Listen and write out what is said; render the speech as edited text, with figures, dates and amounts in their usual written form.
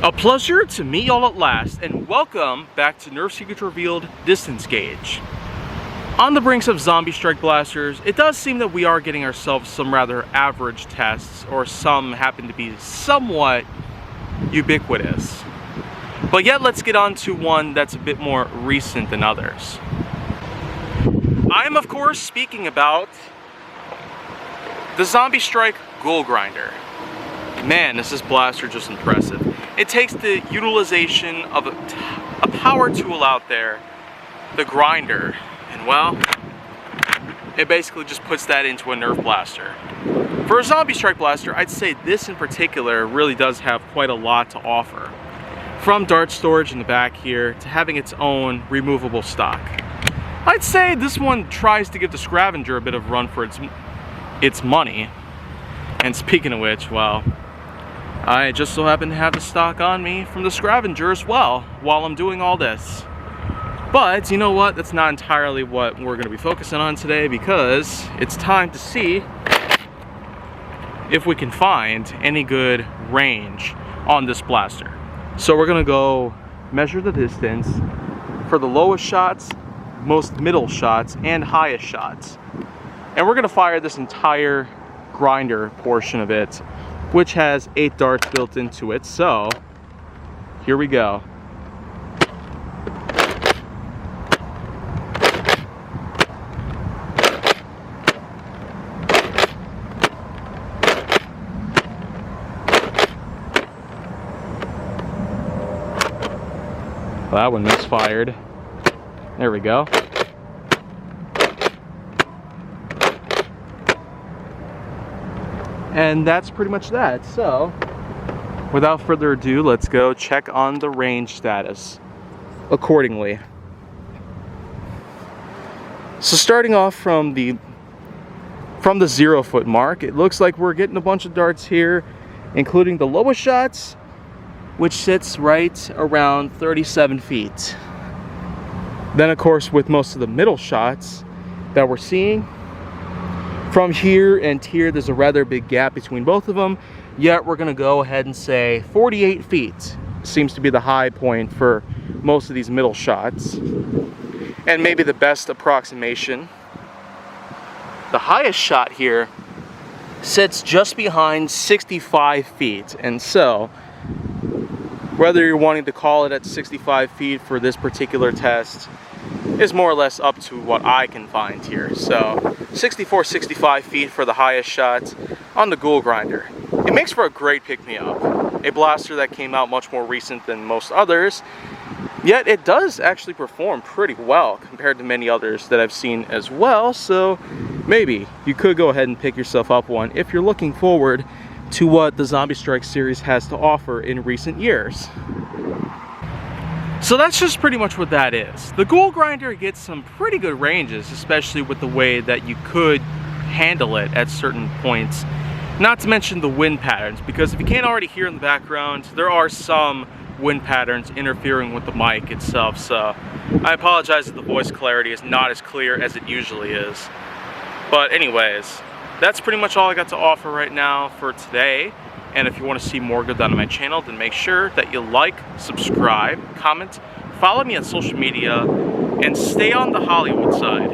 A pleasure to meet y'all at last, and welcome back to Nerf Secrets Revealed Distance Gauge. On the brinks of zombie strike blasters, it does seem that we are getting ourselves some rather average tests, or some happen to be somewhat ubiquitous. But yet let's get on to one that's a bit more recent than others. I am of course speaking about the Zombie Strike Ghoul Grinder. Man, is this blaster just impressive. It takes the utilization of a power tool out there, the grinder, and well, it basically just puts that into a Nerf blaster. For a Zombie Strike blaster, I'd say this in particular really does have quite a lot to offer. From dart storage in the back here, to having its own removable stock. I'd say this one tries to give the scavenger a bit of run for its money. And speaking of which, well, I just so happen to have the stock on me from the scavenger as well while I'm doing all this. But you know what? That's not entirely what we're going to be focusing on today, because it's time to see if we can find any good range on this blaster. So we're going to go measure the distance for the lowest shots, most middle shots, and highest shots. And we're going to fire this entire grinder portion of it, which has 8 darts built into it. So here we go. Well, that one misfired. There we go. And that's pretty much that. So, without further ado, let's go check on the range status accordingly. So starting off from the 0 foot mark, it looks like we're getting a bunch of darts here, including the lowest shots, which sits right around 37 feet. Then of course, with most of the middle shots that we're seeing, from here and here, there's a rather big gap between both of them, yet we're gonna go ahead and say 48 feet seems to be the high point for most of these middle shots. And maybe the best approximation, the highest shot here sits just behind 65 feet. And so, whether you're wanting to call it at 65 feet for this particular test is more or less up to what I can find here. So 65 feet for the highest shot on the Ghoul Grinder. It makes for a great pick-me-up. A blaster that came out much more recent than most others, yet it does actually perform pretty well compared to many others that I've seen as well. So maybe you could go ahead and pick yourself up one if you're looking forward to what the Zombie Strike series has to offer in recent years. So that's just pretty much what that is. The Ghoul Grinder gets some pretty good ranges, especially with the way that you could handle it at certain points. Not to mention the wind patterns, because if you can't already hear in the background, there are some wind patterns interfering with the mic itself. So I apologize if the voice clarity is not as clear as it usually is. But anyways, that's pretty much all I got to offer right now for today. And if you want to see more go down on my channel, then make sure that you like, subscribe, comment, follow me on social media, and stay on the Hollywood side.